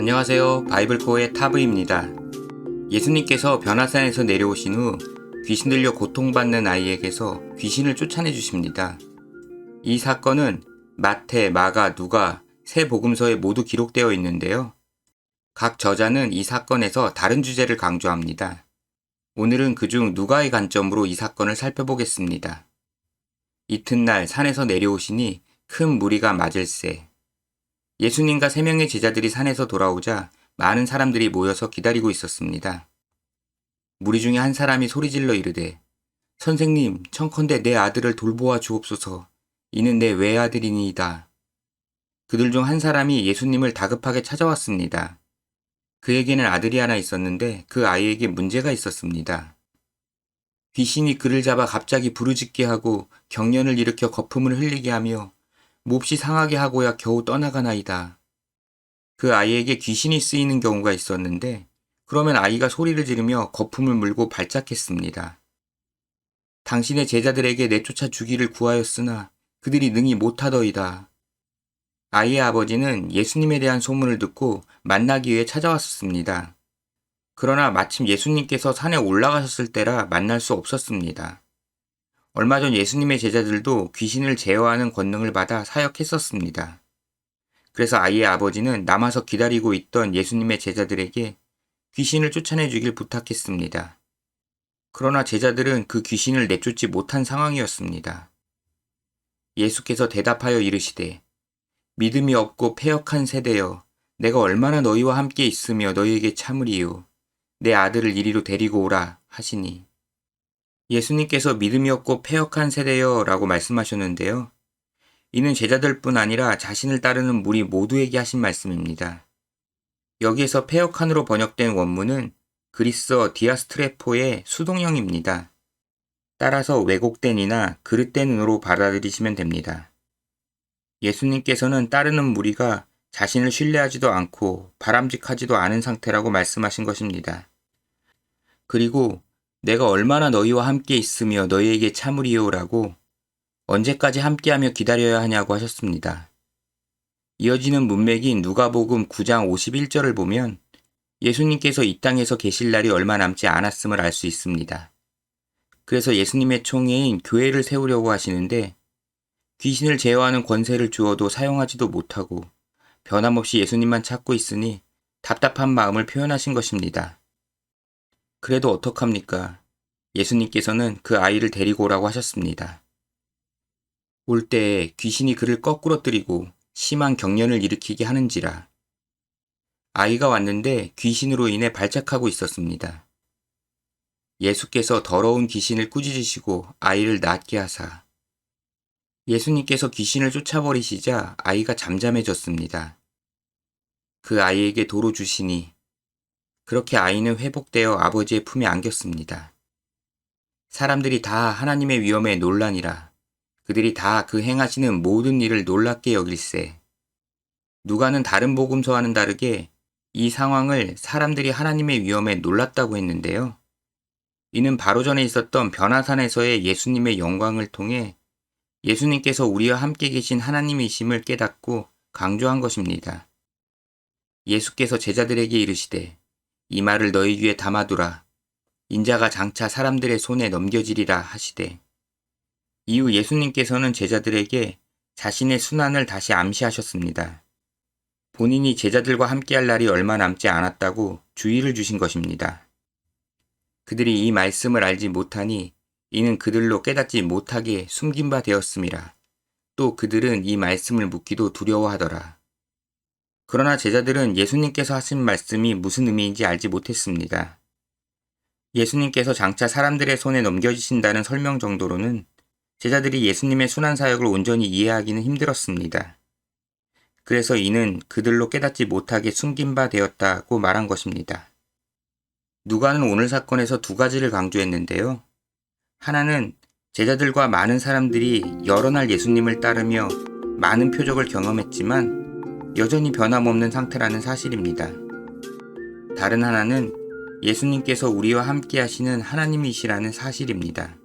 안녕하세요. 바이블코어의 타브입니다. 예수님께서 변화산에서 내려오신 후 귀신 들려 고통받는 아이에게서 귀신을 쫓아내 주십니다. 이 사건은 마태, 마가, 누가 세 복음서에 모두 기록되어 있는데요. 각 저자는 이 사건에서 다른 주제를 강조합니다. 오늘은 그중 누가의 관점으로 이 사건을 살펴보겠습니다. 이튿날 산에서 내려오시니 큰 무리가 맞을세. 예수님과 3명의 제자들이 산에서 돌아오자 많은 사람들이 모여서 기다리고 있었습니다. 무리 중에 한 사람이 소리질러 이르되 선생님, 청컨대 내 아들을 돌보아 주옵소서. 이는 내 외아들이니이다. 그들 중 한 사람이 예수님을 다급하게 찾아왔습니다. 그에게는 아들이 하나 있었는데 그 아이에게 문제가 있었습니다. 귀신이 그를 잡아 갑자기 부르짖게 하고 경련을 일으켜 거품을 흘리게 하며 몹시 상하게 하고야 겨우 떠나가나이다. 그 아이에게 귀신이 쓰이는 경우가 있었는데 그러면 아이가 소리를 지르며 거품을 물고 발작했습니다. 당신의 제자들에게 내쫓아 주기를 구하였으나 그들이 능히 못하더이다. 아이의 아버지는 예수님에 대한 소문을 듣고 만나기 위해 찾아왔었습니다. 그러나 마침 예수님께서 산에 올라가셨을 때라 만날 수 없었습니다. 얼마 전 예수님의 제자들도 귀신을 제어하는 권능을 받아 사역했었습니다. 그래서 아이의 아버지는 남아서 기다리고 있던 예수님의 제자들에게 귀신을 쫓아내 주길 부탁했습니다. 그러나 제자들은 그 귀신을 내쫓지 못한 상황이었습니다. 예수께서 대답하여 이르시되 믿음이 없고 패역한 세대여, 내가 얼마나 너희와 함께 있으며 너희에게 참으리요. 내 아들을 이리로 데리고 오라 하시니. 예수님께서 믿음이 없고 패역한 세대여 라고 말씀하셨는데요. 이는 제자들뿐 아니라 자신을 따르는 무리 모두에게 하신 말씀입니다. 여기에서 패역한으로 번역된 원문은 그리스어 디아스트레포의 수동형입니다. 따라서 왜곡된이나 그릇된으로 받아들이시면 됩니다. 예수님께서는 따르는 무리가 자신을 신뢰하지도 않고 바람직하지도 않은 상태라고 말씀하신 것입니다. 그리고 내가 얼마나 너희와 함께 있으며 너희에게 참으리요라고 언제까지 함께하며 기다려야 하냐고 하셨습니다. 이어지는 문맥인 누가복음 9장 51절을 보면 예수님께서 이 땅에서 계실 날이 얼마 남지 않았음을 알 수 있습니다. 그래서 예수님의 총회인 교회를 세우려고 하시는데 귀신을 제어하는 권세를 주어도 사용하지도 못하고 변함없이 예수님만 찾고 있으니 답답한 마음을 표현하신 것입니다. 그래도 어떡합니까? 예수님께서는 그 아이를 데리고 오라고 하셨습니다. 올 때에 귀신이 그를 거꾸러뜨리고 심한 경련을 일으키게 하는지라. 아이가 왔는데 귀신으로 인해 발작하고 있었습니다. 예수께서 더러운 귀신을 꾸짖으시고 아이를 낫게 하사. 예수님께서 귀신을 쫓아버리시자 아이가 잠잠해졌습니다. 그 아이에게 도로 주시니 그렇게 아이는 회복되어 아버지의 품에 안겼습니다. 사람들이 다 하나님의 위엄에 놀라니라. 그들이 다 그 행하시는 모든 일을 놀랍게 여길세. 누가는 다른 복음서와는 다르게 이 상황을 사람들이 하나님의 위엄에 놀랐다고 했는데요. 이는 바로 전에 있었던 변화산에서의 예수님의 영광을 통해 예수님께서 우리와 함께 계신 하나님이심을 깨닫고 강조한 것입니다. 예수께서 제자들에게 이르시되 이 말을 너희 귀에 담아두라. 인자가 장차 사람들의 손에 넘겨지리라 하시되. 이후 예수님께서는 제자들에게 자신의 순환을 다시 암시하셨습니다. 본인이 제자들과 함께할 날이 얼마 남지 않았다고 주의를 주신 것입니다. 그들이 이 말씀을 알지 못하니 이는 그들로 깨닫지 못하게 숨긴 바 되었음이라. 또 그들은 이 말씀을 묻기도 두려워하더라. 그러나 제자들은 예수님께서 하신 말씀이 무슨 의미인지 알지 못했습니다. 예수님께서 장차 사람들의 손에 넘겨주신다는 설명 정도로는 제자들이 예수님의 순환 사역을 온전히 이해하기는 힘들었습니다. 그래서 이는 그들로 깨닫지 못하게 숨긴 바 되었다고 말한 것입니다. 누가는 오늘 사건에서 2가지를 강조했는데요. 하나는 제자들과 많은 사람들이 여러 날 예수님을 따르며 많은 표적을 경험했지만 여전히 변함없는 상태라는 사실입니다. 다른 하나는 예수님께서 우리와 함께 하시는 하나님이시라는 사실입니다.